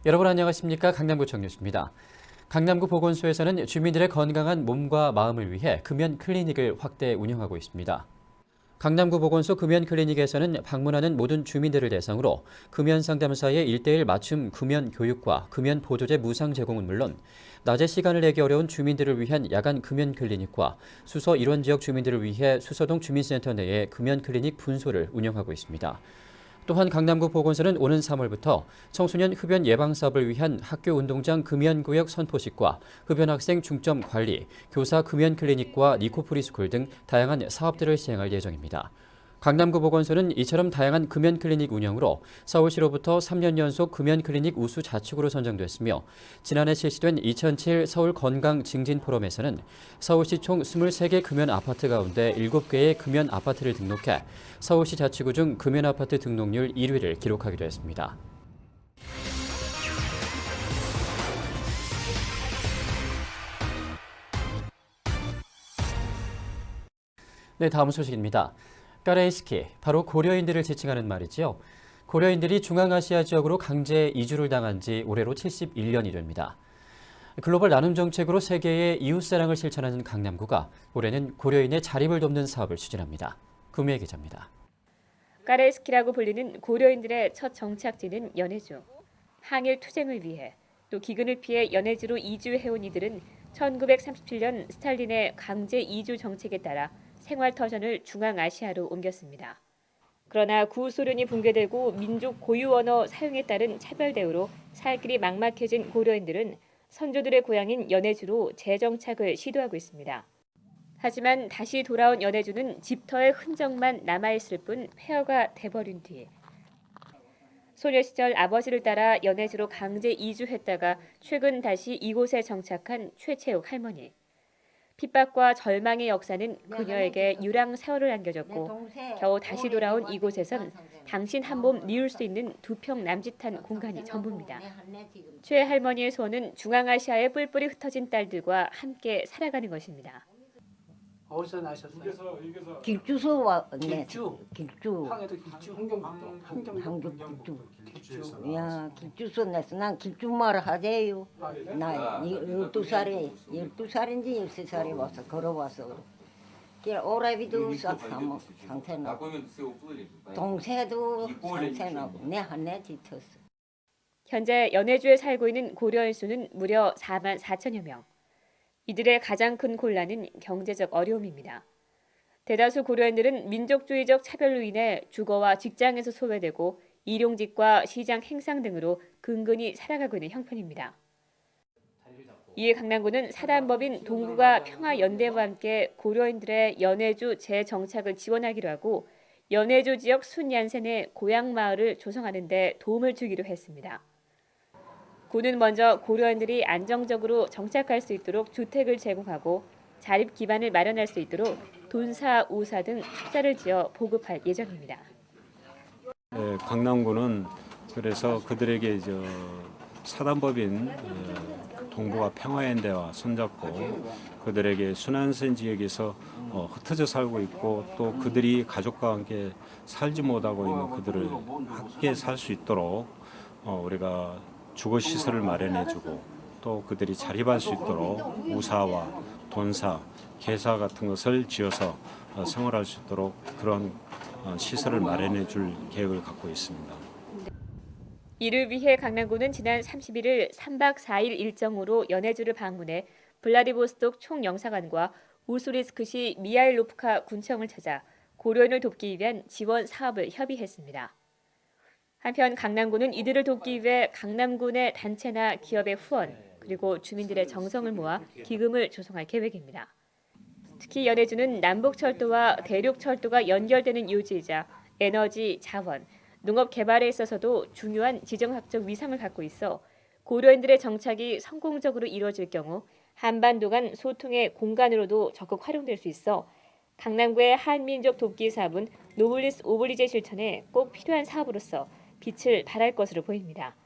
여러분 안녕하십니까? 강남구청 뉴스입니다. 강남구 보건소에서는 주민들의 건강한 몸과 마음을 위해 금연 클리닉을 확대 운영하고 있습니다. 강남구 보건소 금연 클리닉에서는 방문하는 모든 주민들을 대상으로 금연 상담사의 1:1 맞춤 금연 교육과 금연 보조제 무상 제공은 물론 낮에 시간을 내기 어려운 주민들을 위한 야간 금연 클리닉과 수서 일원 지역 주민들을 위해 수서동 주민센터 내에 금연 클리닉 분소를 운영하고 있습니다. 또한 강남구 보건소는 오는 3월부터 청소년 흡연 예방 사업을 위한 학교 운동장 금연구역 선포식과 흡연 학생 중점 관리, 교사 금연 클리닉과 니코프리 스쿨 등 다양한 사업들을 시행할 예정입니다. 강남구 보건소는 이처럼 다양한 금연 클리닉 운영으로 서울시로부터 3년 연속 금연 클리닉 우수 자축으로 선정됐으며 지난해 실시된 2007 서울 건강 증진 포럼에서는 서울시 총 23개 금연 아파트 가운데 7개의 금연 아파트를 등록해 서울시 자치구 중 금연 아파트 등록률 1위를 기록하기도 했습니다. 네, 다음 소식입니다. 까레이스키, 바로 고려인들을 지칭하는 말이지요. 고려인들이 중앙아시아 지역으로 강제 이주를 당한 지 올해로 71년이 됩니다. 글로벌 나눔 정책으로 세계의 이웃사랑을 실천하는 강남구가 올해는 고려인의 자립을 돕는 사업을 추진합니다. 구미애 기자입니다. 까레이스키라고 불리는 고려인들의 첫 정착지는 연해주. 항일 투쟁을 위해 또 기근을 피해 연해주로 이주해온 이들은 1937년 스탈린의 강제 이주 정책에 따라 생활터전을 중앙아시아로 옮겼습니다. 그러나 구소련이 붕괴되고 민족 고유 언어 사용에 따른 차별 대우로 살 길이 막막해진 고려인들은 선조들의 고향인 연해주로 재정착을 시도하고 있습니다. 하지만 다시 돌아온 연해주는 집터의 흔적만 남아있을 뿐 폐허가 돼버린 뒤 소녀 시절 아버지를 따라 연해주로 강제 이주했다가 최근 다시 이곳에 정착한 최채욱 할머니. 핍박과 절망의 역사는 그녀에게 유랑 세월을 안겨줬고 겨우 다시 돌아온 이곳에선 당신 한 몸 니울 수 있는 두 평 남짓한 공간이 전부입니다. 최 할머니의 소원은 중앙아시아의 뿔뿔이 흩어진 딸들과 함께 살아가는 것입니다. 어디서 나셨어요? 길주서 와, 네. 길주. 길주. 항에도 길주. 항주 길주. 야, 길주서 냈어. 난 길주말 하재요. 나 12살인지 13살에 와서 걸어와서. 오라비도 싹하면 상태나고. 동생도 상태나고. 내 한내 뒤쳤어. 현재 연해주에 살고 있는 고려인 수는 무려 4만 4천여 명. 이들의 가장 큰 곤란은 경제적 어려움입니다. 대다수 고려인들은 민족주의적 차별로 인해 주거와 직장에서 소외되고 일용직과 시장 행상 등으로 근근히 살아가고 있는 형편입니다. 이에 강남구는 사단법인 동구가 평화연대와 함께 고려인들의 연해주 재정착을 지원하기로 하고 연해주 지역 순얀센 내 고향마을을 조성하는 데 도움을 주기로 했습니다. 구는 먼저 고려인들이 안정적으로 정착할 수 있도록 주택을 제공하고 자립 기반을 마련할 수 있도록 돈사, 우사 등 축사를 지어 보급할 예정입니다. 네, 강남구는 그래서 그들에게 사단법인 동북아 평화연대와 손잡고 그들에게 순환선 지역에서 흩어져 살고 있고 또 그들이 가족과 함께 살지 못하고 있는 그들을 함께 살 수 있도록 우리가 주거 시설을 마련해주고 또 그들이 자립할 수 있도록 우사와 돈사, 계사 같은 것을 지어서 생활할 수 있도록 그런 시설을 마련해줄 계획을 갖고 있습니다. 이를 위해 강남구는 지난 31일 3박 4일 일정으로 연해주를 방문해 블라디보스톡 총영사관과 우수리스크시 미하일로프카 군청을 찾아 고려인을 돕기 위한 지원 사업을 협의했습니다. 한편 강남구는 이들을 돕기 위해 강남구 내 단체나 기업의 후원 그리고 주민들의 정성을 모아 기금을 조성할 계획입니다. 특히 연해주는 남북철도와 대륙철도가 연결되는 요지이자 에너지, 자원, 농업 개발에 있어서도 중요한 지정학적 위상을 갖고 있어 고려인들의 정착이 성공적으로 이루어질 경우 한반도 간 소통의 공간으로도 적극 활용될 수 있어 강남구의 한민족 돕기 사업은 노블리스 오블리제 실천에 꼭 필요한 사업으로서 빛을 발할 것으로 보입니다.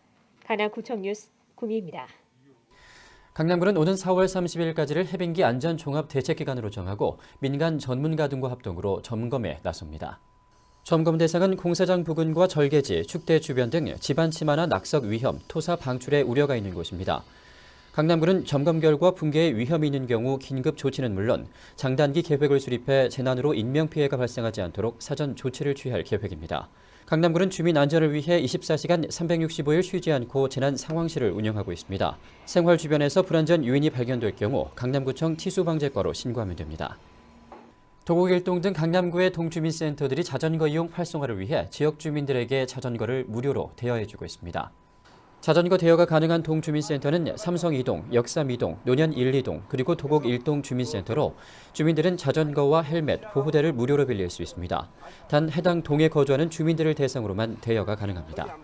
강남구청 뉴스 구미입니다. 강남구는 오는 4월 30일까지를 해빙기 안전 종합 대책 기간으로 정하고 민간 전문가 등과 합동으로 점검에 나섭니다. 점검 대상은 공사장 부근과 절개지, 축대 주변 등 집안 침하나 낙석 위험, 토사 방출의 우려가 있는 곳입니다. 강남구는 점검 결과 붕괴의 위험이 있는 경우 긴급 조치는 물론 장단기 계획을 수립해 재난으로 인명피해가 발생하지 않도록 사전 조치를 취할 계획입니다. 강남구는 주민 안전을 위해 24시간 365일 쉬지 않고 재난 상황실을 운영하고 있습니다. 생활 주변에서 불안전 요인이 발견될 경우 강남구청 티수방재과로 신고하면 됩니다. 도곡일동 등 강남구의 동주민센터들이 자전거 이용 활성화를 위해 지역 주민들에게 자전거를 무료로 대여해주고 있습니다. 자전거 대여가 가능한 동주민센터는 삼성 2동, 역삼 2동, 논현 1, 2동, 그리고 도곡 1동 주민센터로 주민들은 자전거와 헬멧, 보호대를 무료로 빌릴 수 있습니다. 단 해당 동에 거주하는 주민들을 대상으로만 대여가 가능합니다.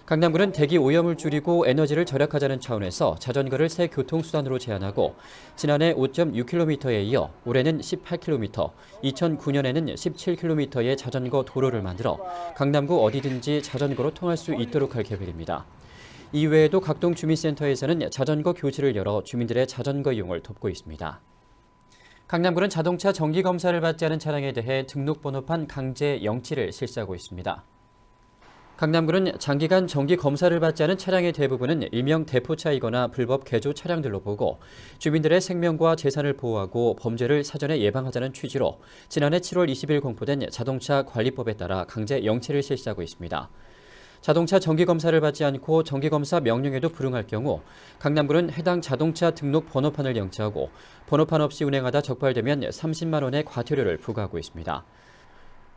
강남구는 대기 오염을 줄이고 에너지를 절약하자는 차원에서 자전거를 새 교통수단으로 제한하고 지난해 5.6km에 이어 올해는 18km, 2009년에는 17km의 자전거 도로를 만들어 강남구 어디든지 자전거로 통할 수 있도록 할 계획입니다. 이외에도 각동 주민센터에서는 자전거 교실을 열어 주민들의 자전거 이용을 돕고 있습니다. 강남구는 자동차 정기검사를 받지 않은 차량에 대해 등록번호판 강제 영치를 실시하고 있습니다. 강남구는 장기간 정기검사를 받지 않은 차량의 대부분은 일명 대포차이거나 불법 개조 차량들로 보고 주민들의 생명과 재산을 보호하고 범죄를 사전에 예방하자는 취지로 지난해 7월 20일 공포된 자동차 관리법에 따라 강제 영치를 실시하고 있습니다. 자동차 정기검사를 받지 않고 정기검사 명령에도 불응할 경우 강남구는 해당 자동차 등록 번호판을 영치하고 번호판 없이 운행하다 적발되면 30만 원의 과태료를 부과하고 있습니다.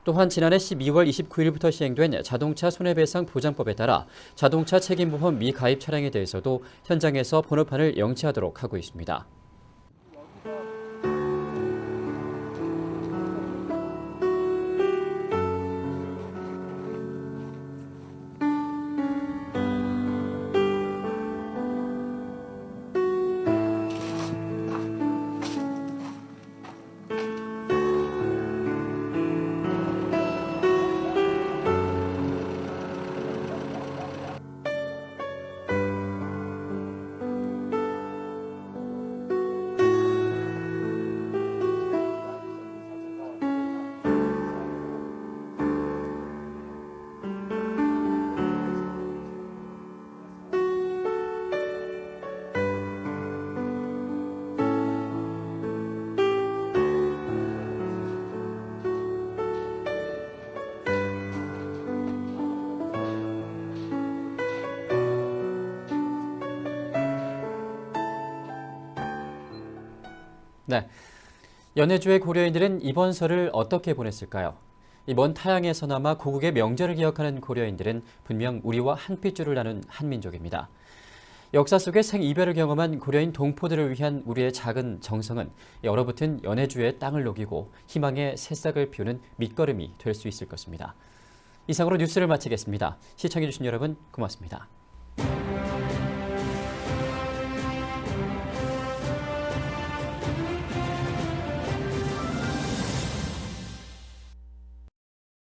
또한 지난해 12월 29일부터 시행된 자동차 손해배상 보장법에 따라 자동차 책임보험 미가입 차량에 대해서도 현장에서 번호판을 영치하도록 하고 있습니다. 네, 연해주의 고려인들은 이번 설을 어떻게 보냈을까요? 이 먼 타양에서나마 고국의 명절을 기억하는 고려인들은 분명 우리와 한 핏줄을 나눈 한민족입니다. 역사 속에 생이별을 경험한 고려인 동포들을 위한 우리의 작은 정성은 얼어붙은 연해주의 땅을 녹이고 희망의 새싹을 피우는 밑거름이 될 수 있을 것입니다. 이상으로 뉴스를 마치겠습니다. 시청해주신 여러분 고맙습니다.